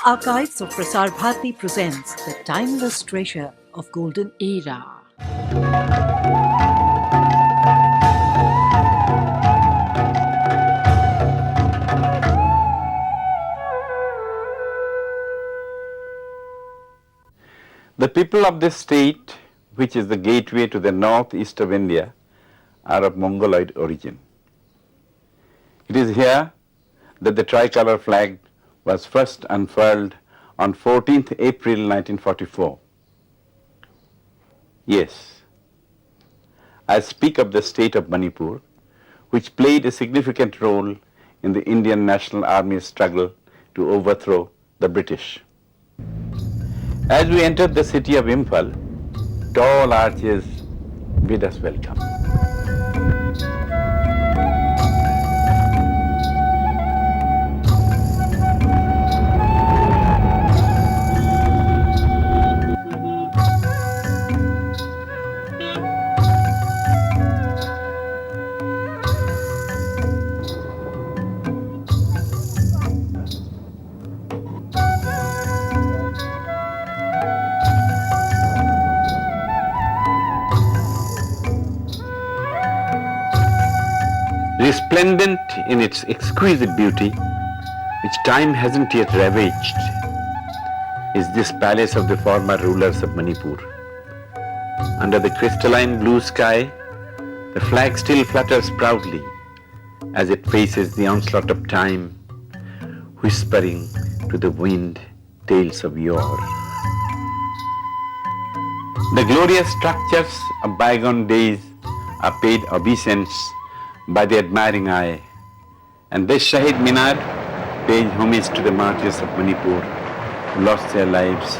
Archives of Prasar Bharati presents the timeless treasure of Golden Era. The people of this state, which is the gateway to the northeast of India, are of Mongoloid origin. It is here that the tricolor flag was first unfurled on 14th April 1944. Yes, I speak of the state of Manipur, which played a significant role in the Indian National Army's struggle to overthrow the British. As we entered the city of Imphal, tall arches bid us welcome. Resplendent in its exquisite beauty, which time hasn't yet ravaged, is this palace of the former rulers of Manipur. Under the crystalline blue sky, the flag still flutters proudly as it faces the onslaught of time, whispering to the wind tales of yore. The glorious structures of bygone days are paid obeisance by the admiring eye, and this Shahid Minar pays homage to the martyrs of Manipur who lost their lives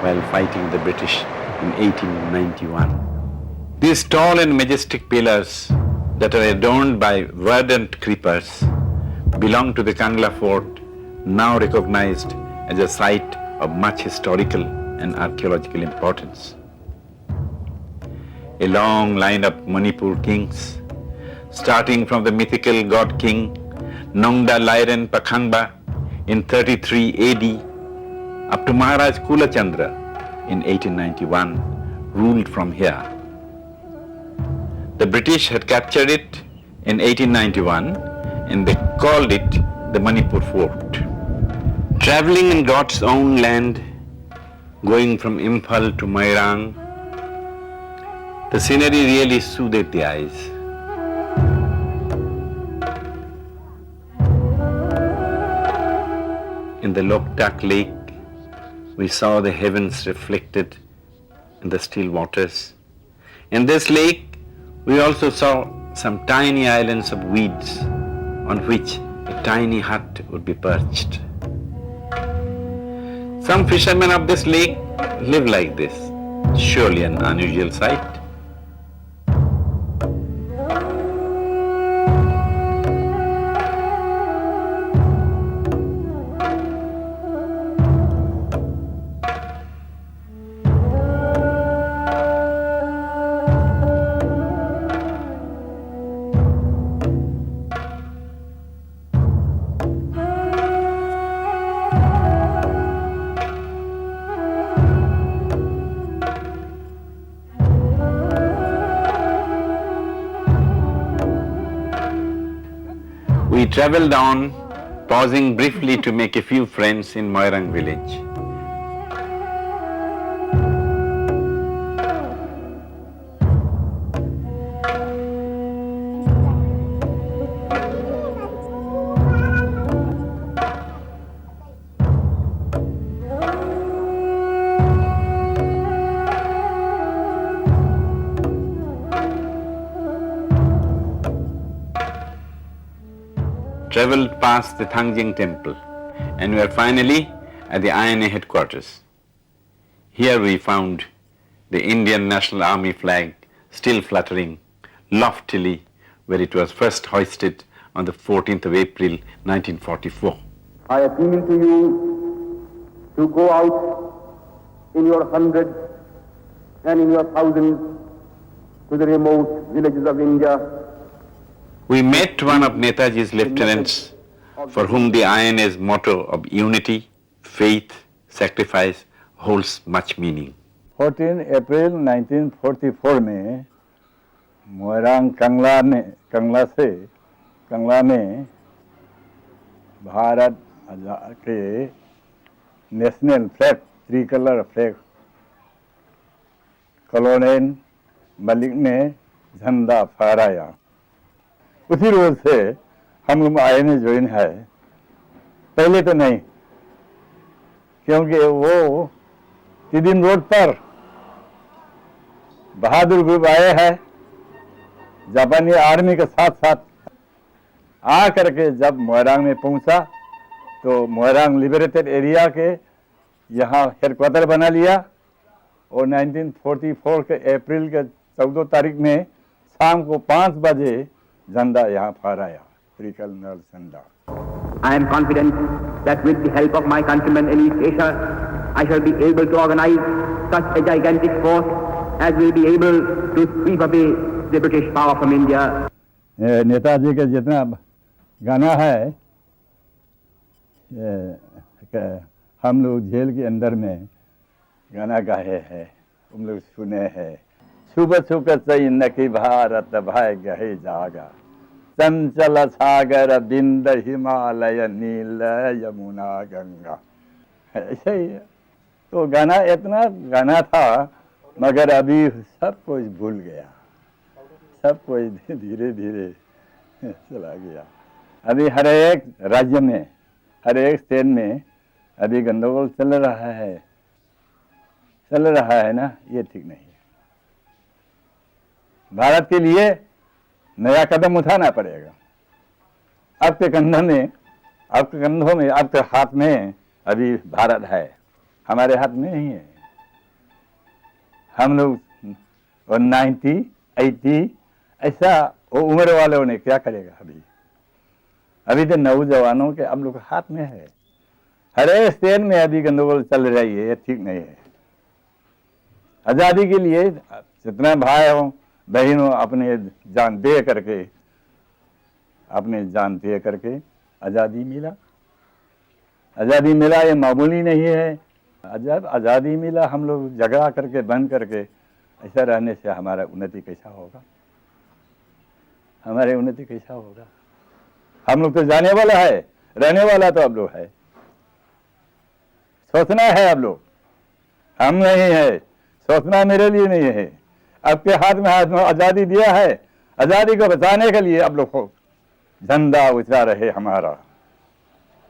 while fighting the British in 1891. These tall and majestic pillars that are adorned by verdant creepers belong to the Kangla Fort, now recognized as a site of much historical and archaeological importance. A long line of Manipur kings, starting from the mythical god king Nongda Lairen Pakhangba in 33 AD up to Maharaj Kulachandra in 1891, ruled from here. The British had captured it in 1891 and they called it the Manipur Fort. Traveling in God's own land, going from Imphal to Moirang, the scenery really soothed the eyes. In the Loktak Lake, we saw the heavens reflected in the still waters. In this lake, we also saw some tiny islands of weeds on which a tiny hut would be perched. Some fishermen of this lake live like this, surely an unusual sight. We travelled on, pausing briefly to make a few friends in Moirang village. Travelled past the Thangjing temple and we were finally at the INA headquarters. Here we found the Indian National Army flag still fluttering loftily where it was first hoisted on the 14th of April 1944. I appeal to you to go out in your hundreds and in your thousands to the remote villages of India. We met one of Netaji's lieutenants for whom the INA's motto of unity, faith, sacrifice holds much meaning. 14 अप्रैल 1944 में मोइरांग कंगला में भारत के national flag 3 colour flag colonel Malik ने झंडा फहराया। उसी रोज से हम लोग आए में ज्वाइन है, पहले तो नहीं, क्योंकि वो तिदिन रोड पर बहादुर ग्रुप आए हैं जापानी आर्मी के साथ साथ। आ करके जब मोइरांग में पहुंचा तो मोइरांग लिबरेटेड एरिया के यहाँ हेडक्वार्टर बना लिया और 1944 के अप्रैल के 14 तारीख में शाम को 5 बजे झंडा यहाँ फहराया, त्रिकलर झंडा। I am confident that with the help of my countrymen in East Asia, I shall be able to organize such a gigantic force as will be able to sweep away the British power from India. Netaji का जितना गाना है हम लोग jail के अंदर में गाना गाए हैं, हम लोग सुने हैं। सुबह सुबह सैन्य की भारत भय गहे जागा, चंचल सागर बिंद हिमालय नील यमुना गंगा। ऐसे ही तो गाना इतना गाना था, मगर अभी सब कुछ भूल गया, सब कुछ धीरे धीरे चला गया। अभी हर एक राज्य में, हर एक स्टेट में अभी गंदरगोल चल रहा है ना, ये ठीक नहीं है। भारत के लिए नया कदम उठाना पड़ेगा। आपके कंधों में, आपके हाथ में अभी भारत है, हमारे हाथ में नहीं है। हम लोग 90, 80 ऐसा वो उम्र वालों ने क्या करेगा? अभी तो नौजवानों के हम लोग के हाथ में है। हर एक स्टेट में अभी गंदरगोल चल रही है, ये ठीक नहीं है। आजादी के लिए जितना भाई हो बहनों अपने जान दे करके आजादी मिला, ये मामूली नहीं है। जब आजादी मिला हम लोग झगड़ा करके बंद करके ऐसा रहने से हमारा उन्नति कैसा होगा? हमारे उन्नति कैसा होगा? हम लोग तो जाने वाला है, रहने वाला तो अब लोग है। सोचना है अब लोग, हम नहीं है। सोचना मेरे लिए नहीं है। आपके हाथ में आजादी दिया है, आजादी को बचाने के लिए अब लोग को झंडा उछला रहे हमारा,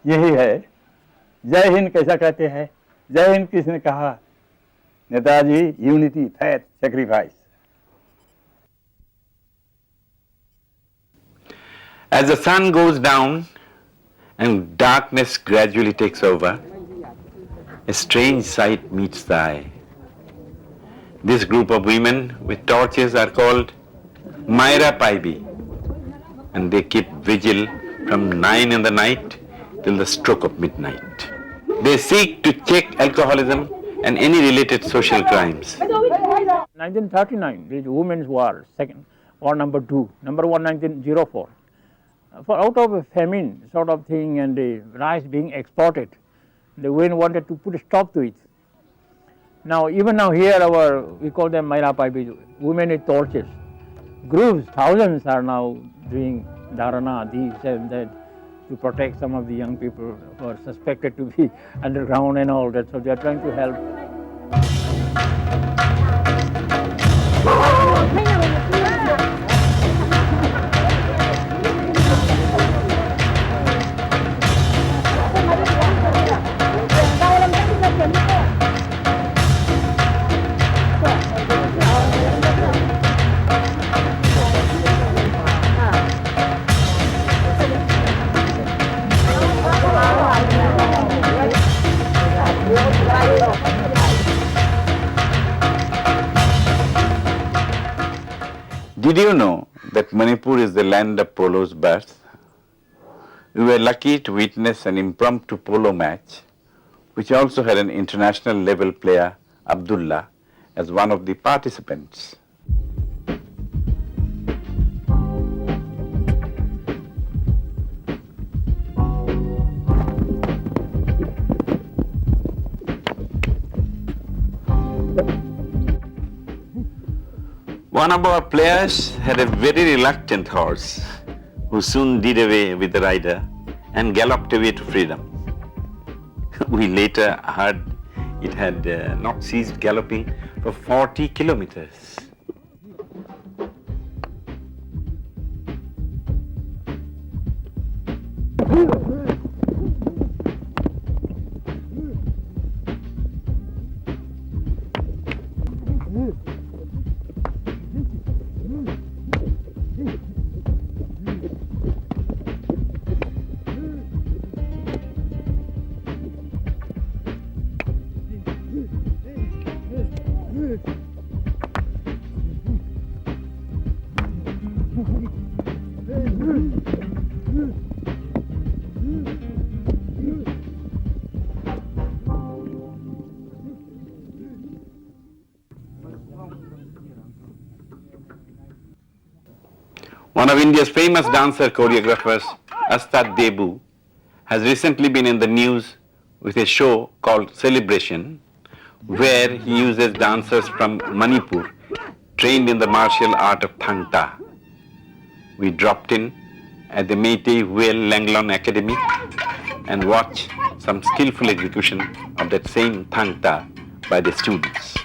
यही है। जय हिंद कैसा कहते हैं? जय हिंद किसने कहा? Netaji, unity, faith, sacrifice. As the sun goes down and darkness gradually takes over, a strange sight meets the eye. This group of women with torches are called Myra Paibi, and they keep vigil from 9 in the night till the stroke of midnight. They seek to check alcoholism and any related social crimes. 1939, there is Women's War, war number 2, number 1, 1904. For out of a famine sort of thing and the rice being exported, the women wanted to put a stop to it. Now, even now here we call them Myra Paibi, women with torches. Groups, thousands are now doing dharana, this and that, to protect some of the young people who are suspected to be underground and all that. So they are trying to help. Did you know that Manipur is the land of polo's birth? We were lucky to witness an impromptu polo match, which also had an international level player, Abdullah, as one of the participants. One of our players had a very reluctant horse who soon did away with the rider and galloped away to freedom. We later heard it had not ceased galloping for 40 kilometers. One of India's famous dancer choreographers, Astad Debu, has recently been in the news with a show called Celebration, where he uses dancers from Manipur trained in the martial art of Thang Ta. We dropped in at the Meitei Huel Langlon Academy and watched some skillful execution of that same Thang Ta by the students.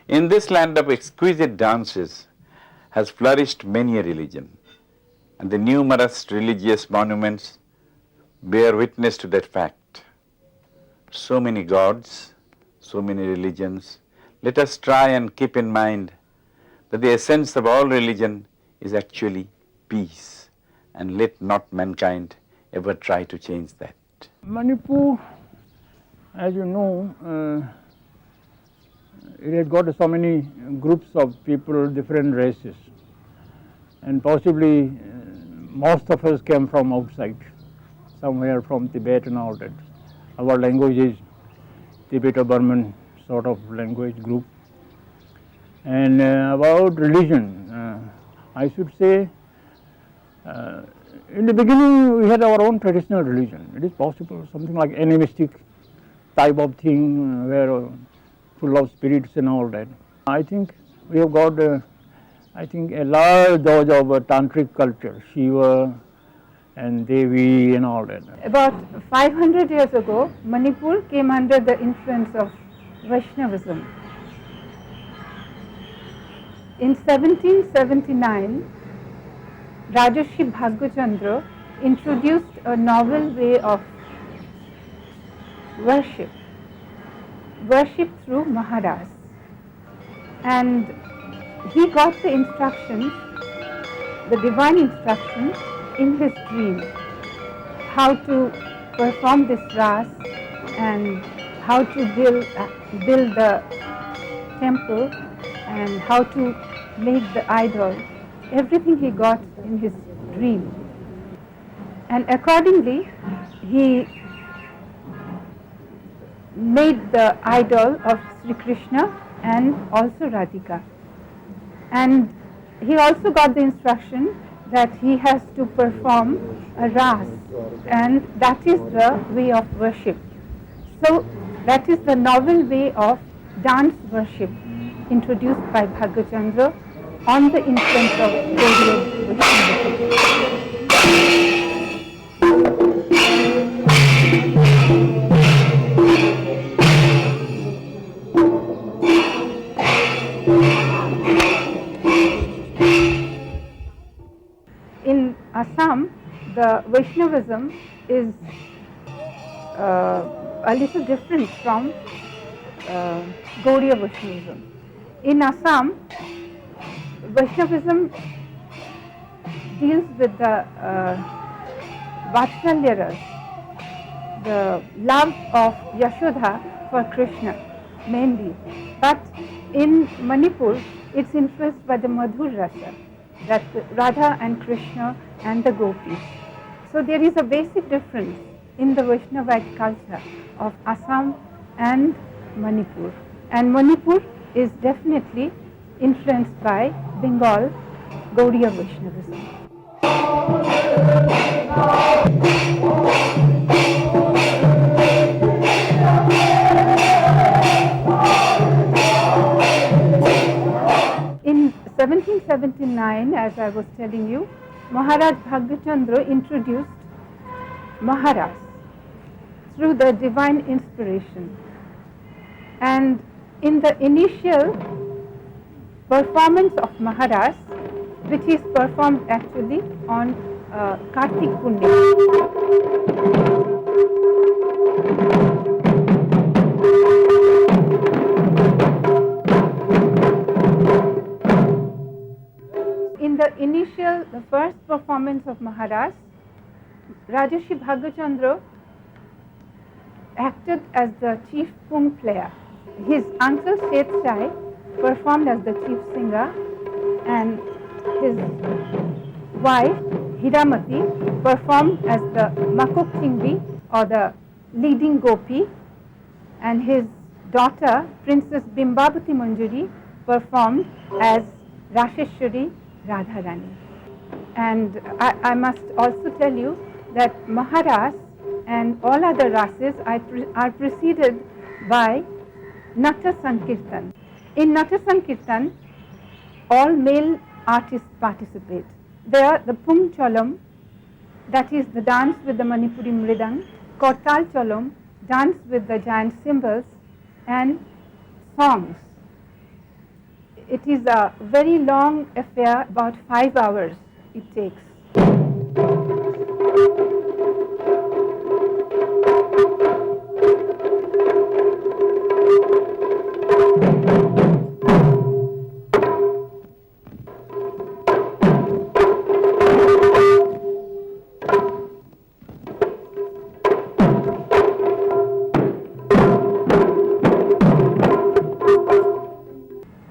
In this land of exquisite dances has flourished many a religion, and the numerous religious monuments bear witness to that fact. So many gods, so many religions. Let us try and keep in mind that the essence of all religion is actually peace, and let not mankind ever try to change that. Manipur, as you know, it has got so many groups of people, different races, and possibly most of us came from outside, somewhere from Tibet and all that. Our language is Tibeto-Burman sort of language group. And about religion, I should say, in the beginning we had our own traditional religion. It is possible, something like animistic type of thing, where full of spirits and all that. I think we have got, a large dose of tantric culture, Shiva and Devi and all that. About 500 years ago, Manipur came under the influence of Vaishnavism. In 1779, Rajarshi Bhagyachandra introduced a novel way of worship through Maharas. And he got the instructions, the divine instructions, in his dream, how to perform this ras and how to build the temple and how to make the idol. Everything he got in his dream. And accordingly, he made the idol of Sri Krishna and also Radhika. And he also got the instruction that he has to perform a ras, and that is the way of worship. So that is the novel way of dance worship introduced by Bhagyachandra on the influence of Gaudiya Vaishnavism. In Assam, the Vaishnavism is a little different from Gaudiya Vaishnavism. In Assam, Vaishnavism deals with the Vatsalya ras, the love of Yashoda for Krishna mainly. But in Manipur, it's influenced by the Madhur rasa, that Radha and Krishna and the gopis. So there is a basic difference in the Vaishnavite culture of Assam and Manipur. And Manipur is definitely influenced by Bengal Gaudiya Vaishnavism. In 1779, as I was telling you, Maharaj Bhagyachandra introduced Maharas through the divine inspiration. And in the initial performance of Maharas, which is performed actually on Kartik Punya. In the first performance of Maharas, Rajarshi Bhagyachandra acted as the chief pung player. His uncle Seth Sai performed as the chief singer, and his wife Hiramati performed as the Makok Chingbi, or the leading gopi, and his daughter Princess Bimbavati Manjari performed as Rasheshwari Radharani. And I must also tell you that Maharas and all other rases are preceded by Nata Sankirtan. In Nata Sankirtan, all male artists participate. There, the Pung Cholam, that is the dance with the Manipuri Mridang, Kortal Cholam, dance with the giant cymbals, and songs. It is a very long affair, about 5 hours it takes.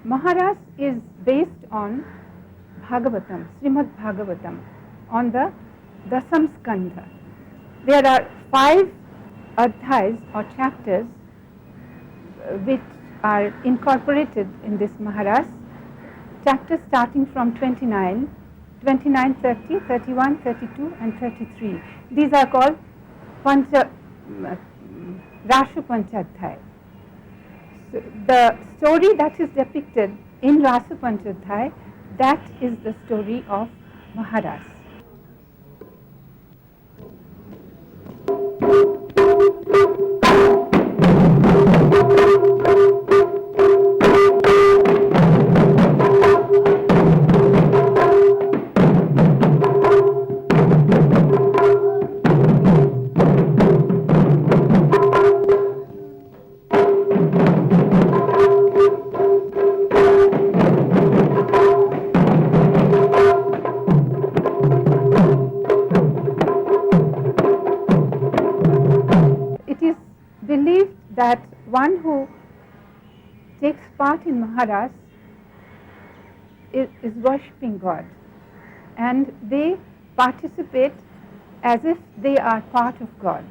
Maharas is based on Bhagavatam, Srimad Bhagavatam, on the Dasam Skandha. There are 5 adhyas or chapters which are incorporated in this Maharas. Chapters starting from 29, 30, 31, 32 and 33. These are called Rasha Panchadhyaya. So the story that is depicted in Rasa Panchadhyaya, that is the story of Maharas. That one who takes part in Maharas is worshipping God, and they participate as if they are part of God.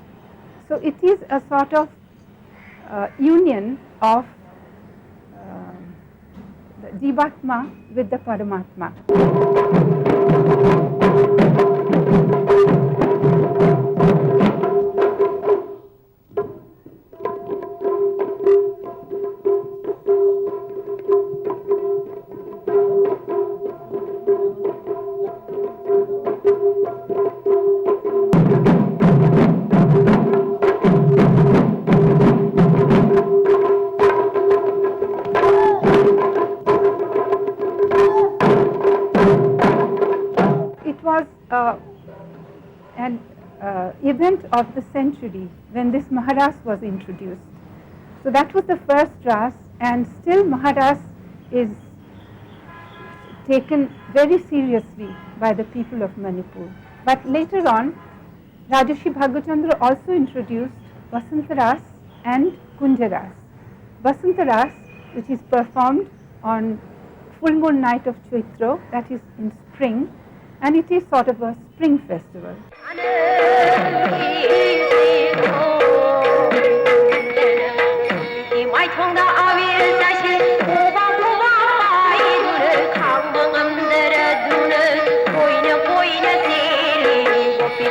So it is a sort of union of the Jivatma with the Paramatma. An event of the century when this Maharas was introduced. So that was the first Ras, and still Maharas is taken very seriously by the people of Manipur. But later on, Rajarshi Bhagyachandra also introduced Vasanta Ras and Kunja Ras. Vasanta Ras, which is performed on full moon night of Chaitra, that is in spring, and it is sort of a spring festival.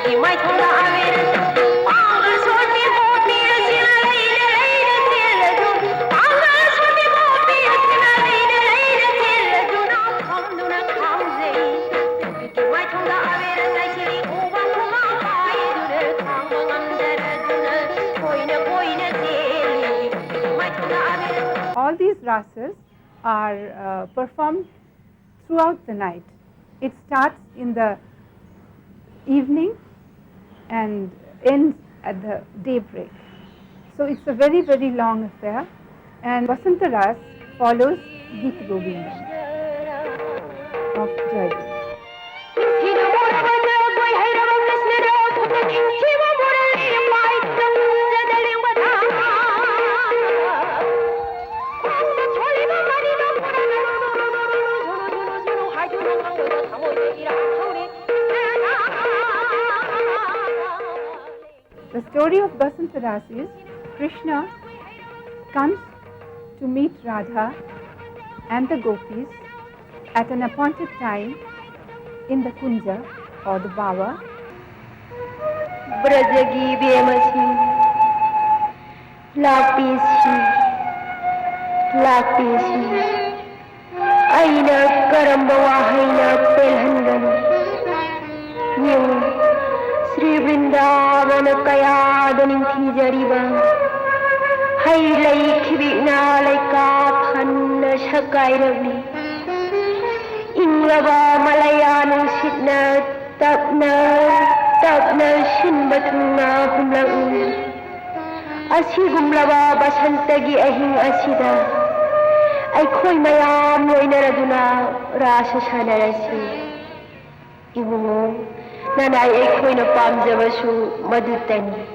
It All these rasas are performed throughout the night. It starts in the evening and ends at the daybreak. So it's a very, very long affair, and Basanta Ras follows Geet Govinda of Jaidev. The story of Basanta Ras is Krishna comes to meet Radha and the gopis at an appointed time in the Kunja or the Bawa. Brajagi Bemasi Lapisi Aina Karambawa Haina Pelhangan New Sri Vrindavana Kayadaning Tijariba Hai Laikivina Laika Panna Shakairavi Inglava Malayanu Sidna Tapna Shinbatuna Humlaun Asigumlava Basantagi Ahing Asida Aikoi Mayam Loinaraduna Rasa Sanarasi Ibungo Nanay Aikoi na Pamjavasu Madutani.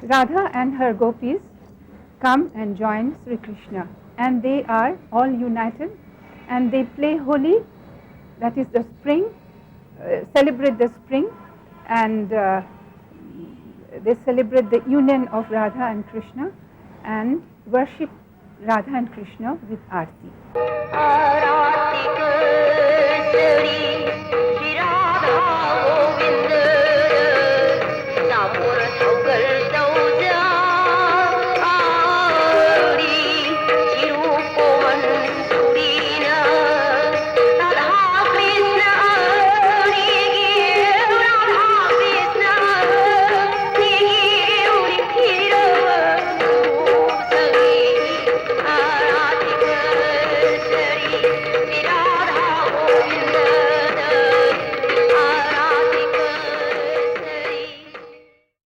Radha and her gopis come and join Sri Krishna, and they are all united and they play Holi, that is the spring, celebrate the spring, and they celebrate the union of Radha and Krishna and worship Radha and Krishna with Aarti.